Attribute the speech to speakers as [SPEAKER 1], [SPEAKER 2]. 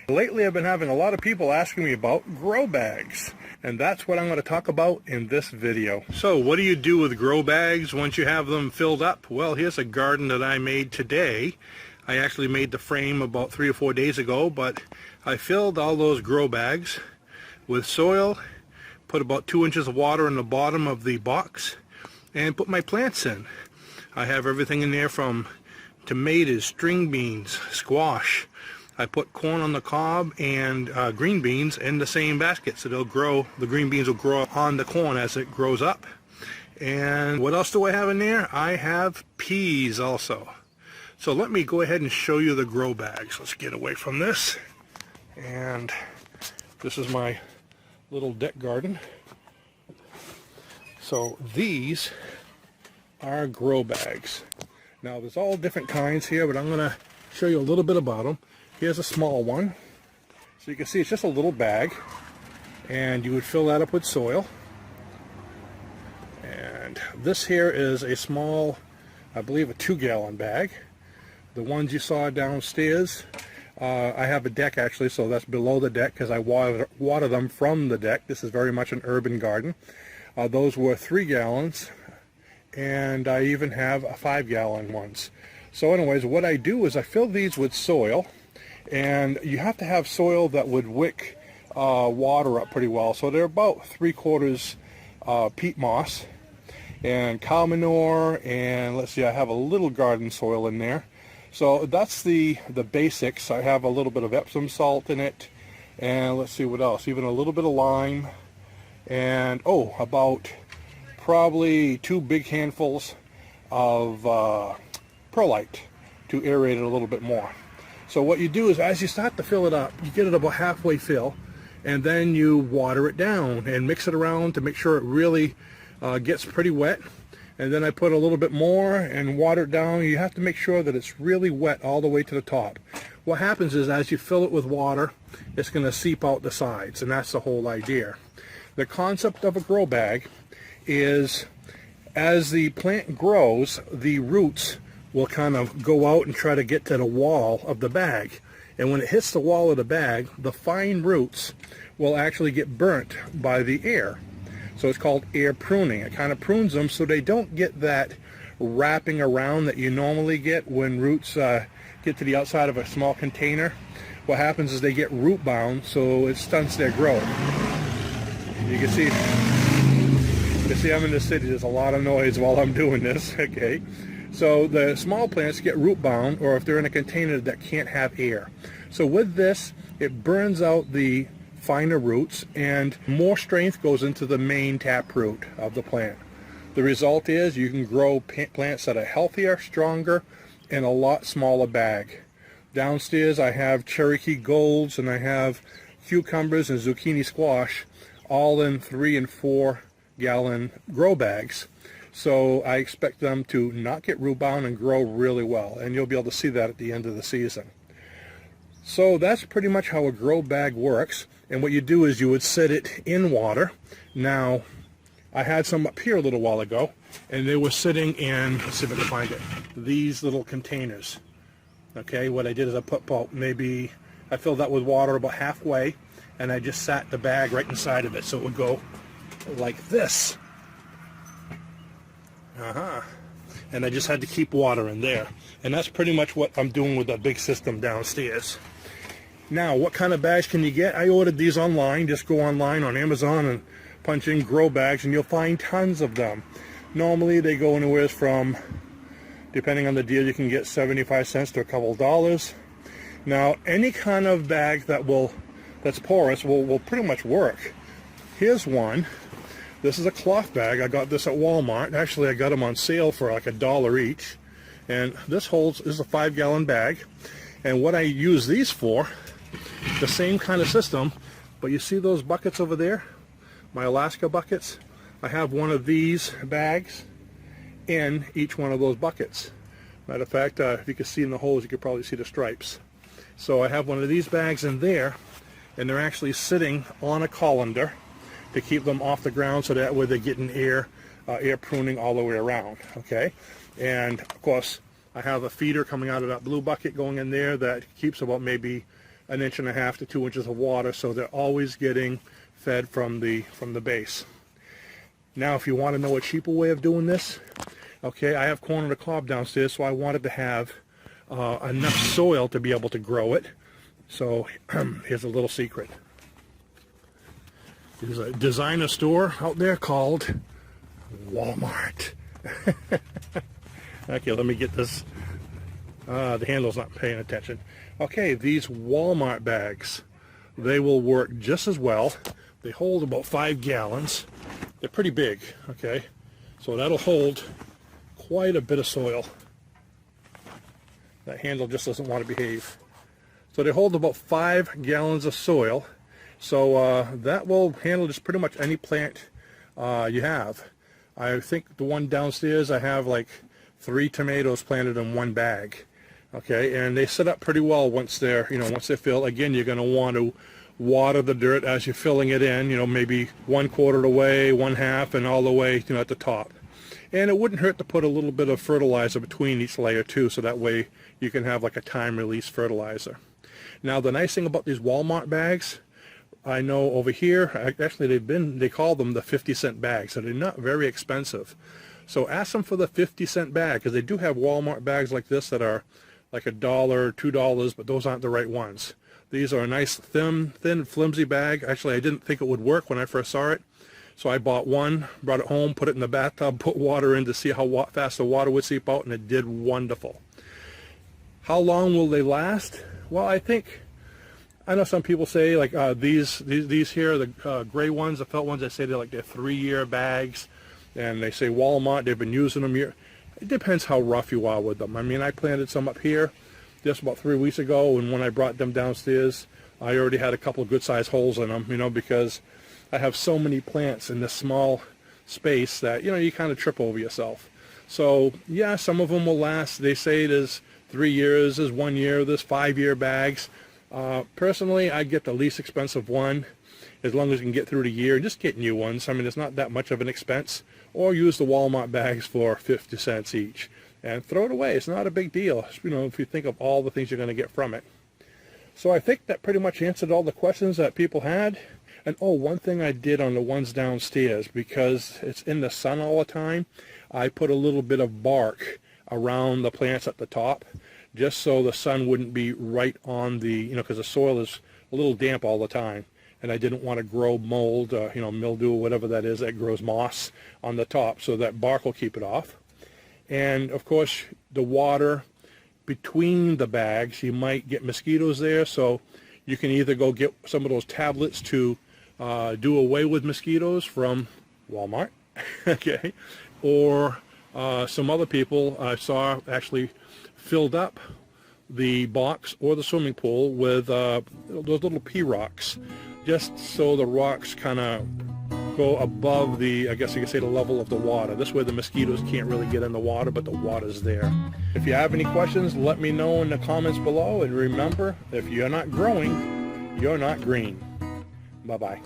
[SPEAKER 1] Lately I've been having a lot of people asking me about grow bags, and that's what I'm going to talk about in this video. So what do you do with grow bags once you have them filled up? Well, here's a garden that I made today. I actually made the frame about 3 or 4 days ago, but I filled all those grow bags with soil, put about 2 inches of water in the bottom of the box, and put my plants in. I have everything in there from tomatoes, string beans, squash. I put corn on the cob and green beans in the same basket, so they'll grow. The green beans will grow on the corn as it grows up. And what else do I have in there? I have peas also. So let me go ahead and show you the grow bags. Let's get away from this. And this is my little deck garden. So these are grow bags. Now there's all different kinds here, but I'm going to show you a little bit about them. Here's a small one. So you can see it's just a little bag, and you would fill that up with soil. And this here is a small, I believe a 2-gallon bag. The ones you saw downstairs, I have a deck actually, so that's below the deck because I water them from the deck. This is very much an urban garden. Those were 3 gallons, and I even have a 5-gallon ones. So anyways, what I do is I fill these with soil, and you have to have soil that would wick water up pretty well. So they're about 3/4 peat moss and cow manure, and let's see, I have a little garden soil in there. So that's the basics. I have a little bit of Epsom salt in it, and let's see what else, even a little bit of lime, and about probably 2 big handfuls of Perlite to aerate it a little bit more. So what you do is, as you start to fill it up, you get it about halfway fill, and then you water it down and mix it around to make sure it really gets pretty wet. And then I put a little bit more and water it down. You have to make sure that it's really wet all the way to the top. What happens is, as you fill it with water, it's going to seep out the sides, and that's the whole idea. The concept of a grow bag is, as the plant grows, the roots will kind of go out and try to get to the wall of the bag. And when it hits the wall of the bag, the fine roots will actually get burnt by the air. So it's called air pruning. It kind of prunes them so they don't get that wrapping around that you normally get when roots get to the outside of a small container. What happens is they get root bound, so it stunts their growth. You can see I'm in the city. There's a lot of noise while I'm doing this. Okay. So the small plants get root bound, or if they're in a container that can't have air. So with this, it burns out the finer roots, and more strength goes into the main taproot of the plant. The result is you can grow plants that are healthier, stronger, in a lot smaller bag. Downstairs I have Cherokee Golds, and I have cucumbers and zucchini squash, all in 3 and 4 gallon grow bags. So I expect them to not get root bound and grow really well, and you'll be able to see that at the end of the season. So that's pretty much how a grow bag works. And what you do is you would set it in water. Now, I had some up here a little while ago, and they were sitting in, let's see if I can find it, these little containers. Okay, what I did is I put about maybe, I filled that with water about halfway, and I just sat the bag right inside of it, so it would go like this. And I just had to keep water in there. And that's pretty much what I'm doing with that big system downstairs. Now, what kind of bags can you get? I ordered these online. Just go online on Amazon and punch in grow bags, and you'll find tons of them. Normally they go anywhere from, depending on the deal, you can get 75 cents to a couple of dollars. Now, any kind of bag that's porous will pretty much work. Here's one. This is a cloth bag. I got this at Walmart. Actually, I got them on sale for like $1 each. And this is a 5-gallon bag. And what I use these for, the same kind of system, but you see those buckets over there? My Alaska buckets? I have one of these bags in each one of those buckets. Matter of fact, if you can see in the holes, you could probably see the stripes. So I have one of these bags in there, and they're actually sitting on a colander to keep them off the ground, so that way they're getting air pruning all the way around. Okay, and of course I have a feeder coming out of that blue bucket going in there that keeps about maybe 1.5 inches to 2 inches of water, so they're always getting fed from the base. Now, if you want to know a cheaper way of doing this, okay, I have corn on the cob downstairs, so I wanted to have enough soil to be able to grow it. So here's a little secret. There's a designer store out there called Walmart. Okay, let me get this. The handle's not paying attention. Okay, these Walmart bags, they will work just as well. They hold about 5 gallons. They're pretty big, okay? So that'll hold quite a bit of soil. That handle just doesn't want to behave. So they hold about 5 gallons of soil. So that will handle just pretty much any plant you have. I think the one downstairs, I have like 3 tomatoes planted in one bag. Okay, and they set up pretty well once they're, once they fill. Again, you're going to want to water the dirt as you're filling it in, maybe 1/4 of the way, 1/2, and all the way, at the top. And it wouldn't hurt to put a little bit of fertilizer between each layer too, so that way you can have like a time-release fertilizer. Now, the nice thing about these Walmart bags, I know over here, actually they call them the 50-cent bags, so they're not very expensive. So ask them for the 50-cent bag, because they do have Walmart bags like this that are like $1, $2, but those aren't the right ones. These are a nice thin, flimsy bag. Actually, I didn't think it would work when I first saw it. So I bought one, brought it home, put it in the bathtub, put water in to see how fast the water would seep out, and it did wonderful. How long will they last? Well, I know some people say like these here, the gray ones, the felt ones, they say they're 3-year bags, and they say Walmart, they've been using them here. It depends how rough you are with them. I mean, I planted some up here just about 3 weeks ago, and when I brought them downstairs, I already had a couple of good-sized holes in them, because I have so many plants in this small space that, you kind of trip over yourself. So, yeah, some of them will last. They say there's 3 years, there's 1 year, there's 5-year bags. Personally, I get the least expensive one, as long as you can get through the year. Just get new ones. I mean, it's not that much of an expense. Or use the Walmart bags for 50 cents each and throw it away. It's not a big deal, if you think of all the things you're going to get from it. So I think that pretty much answered all the questions that people had. And one thing I did on the ones downstairs, because it's in the sun all the time, I put a little bit of bark around the plants at the top, just so the sun wouldn't be right on the, because the soil is a little damp all the time. And I didn't want to grow mold, mildew or whatever that is that grows moss on the top, so that bark will keep it off. And of course, the water between the bags, you might get mosquitoes there, so you can either go get some of those tablets to do away with mosquitoes from Walmart, okay, or some other people I saw actually filled up the box or the swimming pool with those little pea rocks, just so the rocks kind of go above the, I guess you could say, the level of the water. This way the mosquitoes can't really get in the water, but the water's there. If you have any questions, let me know in the comments below. And remember, if you're not growing, you're not green. Bye-bye.